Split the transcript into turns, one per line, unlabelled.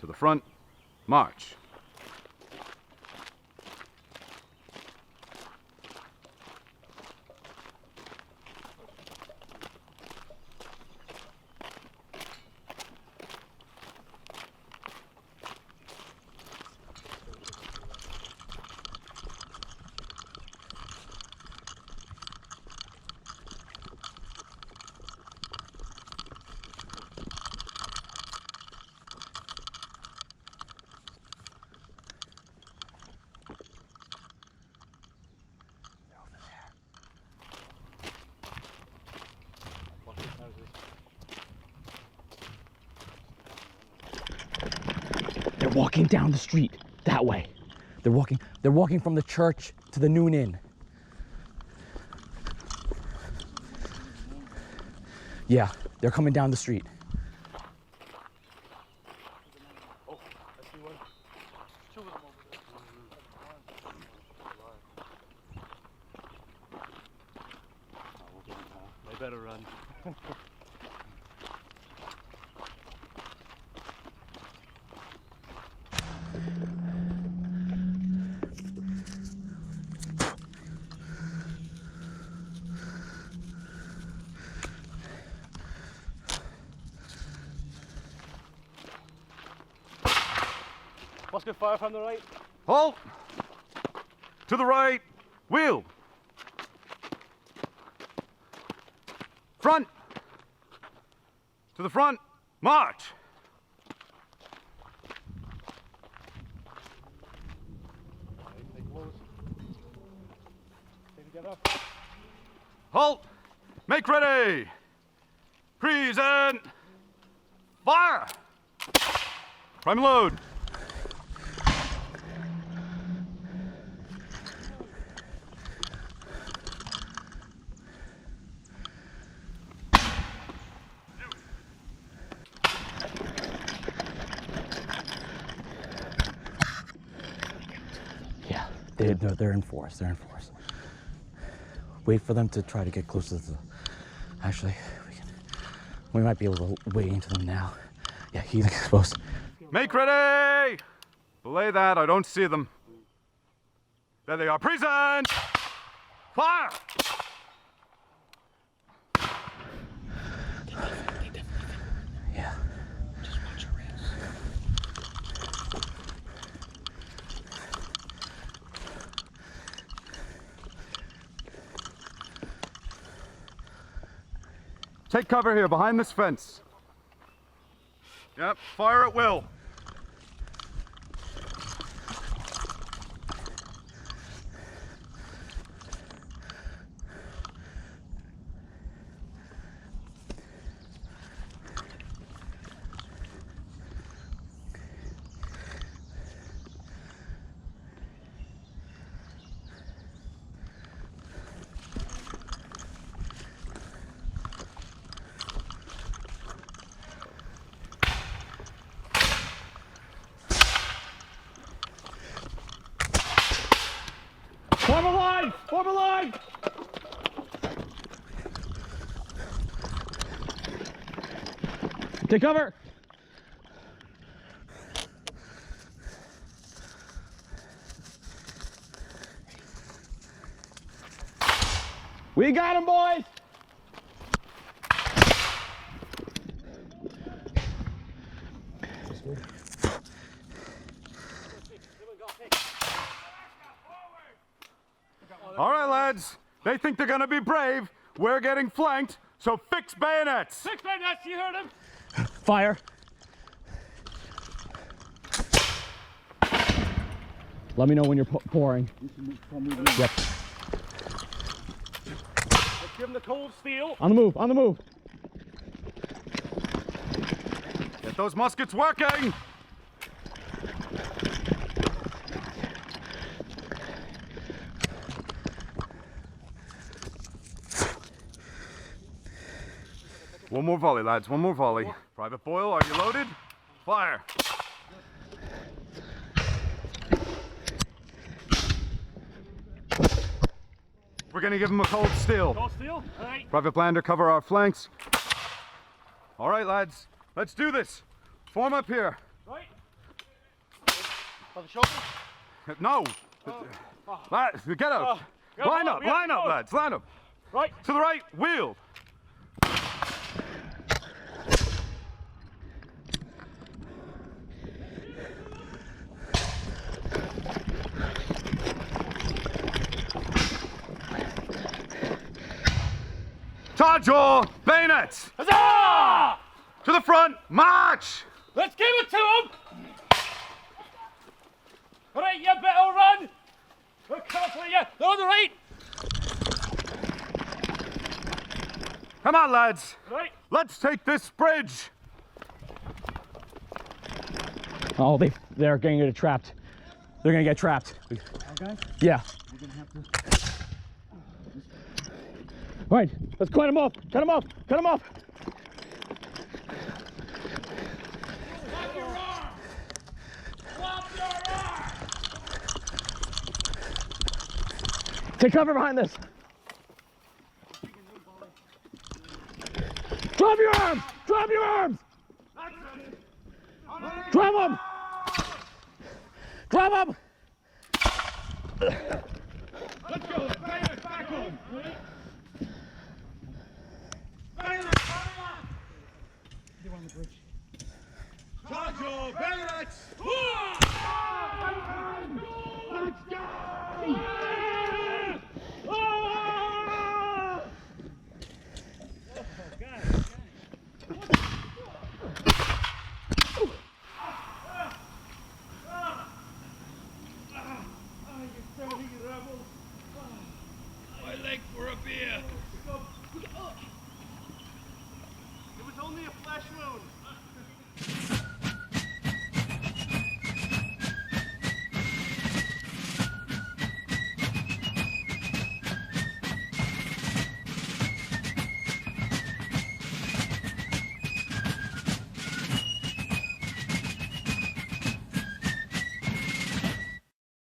To the front, march.
They're walking down the street that way. They're walking from the church to the noon inn. Yeah, they're coming down the street.
Oh, I see one. Two of them over there. They better run. Musket fire from the right.
Halt! To the right, wheel. Front. To the front, march. Halt! Make ready! Present! Fire! Prime and load!
Yeah, they're in force. They're in force. Wait for them to try to get closer to the... Actually, we might be able to wade into them now. Yeah, he's exposed.
Make ready! Belay that, I don't see them. There they are. Present! Fire!
Yeah.
Just watch your wrist.
Take cover here, behind this fence. Yep, fire at will.
Form a line! Form a line!
Take cover! We got him, boys!
All right, lads. They think they're gonna be brave. We're getting flanked, so fix bayonets.
Six bayonets, you heard him?
Fire! Let me know when you're pouring. Yep.
Let's give him the cold steel.
On the move, on the move.
Get those muskets working. One more volley, lads, one more volley. Private Boyle, are you loaded? Fire. We're gonna give them a cold steel.
Cold steel? All right.
Private Blander, cover our flanks. All right, lads, let's do this. Form up here.
Right. By the shoulder?
No. Lads, get up.
Go
Line
on,
up,
we got
line
to
up,
go.
lads, line up.
Right.
To the right, wheel. Charge your bayonets!
Huzzah!
To the front, march!
Let's give it to them! All right, you better run! Look carefully, yeah. They're on the right!
Come on, lads.
Right.
Let's take this bridge.
Oh, they're going to get trapped. They're going to get trapped.
Okay?
Yeah.
We're gonna have to.
All right, let's cut him off. Cut him off. Cut him off.
Drop your arm! Drop your arm!
Take cover behind this. Drop your arms! Drop your arms! Drop them! Drop them!
Let's go! Back on!
They're on the bridge.
Charge your bayonets! Let's go! My leg for a beer. It was only a flesh wound.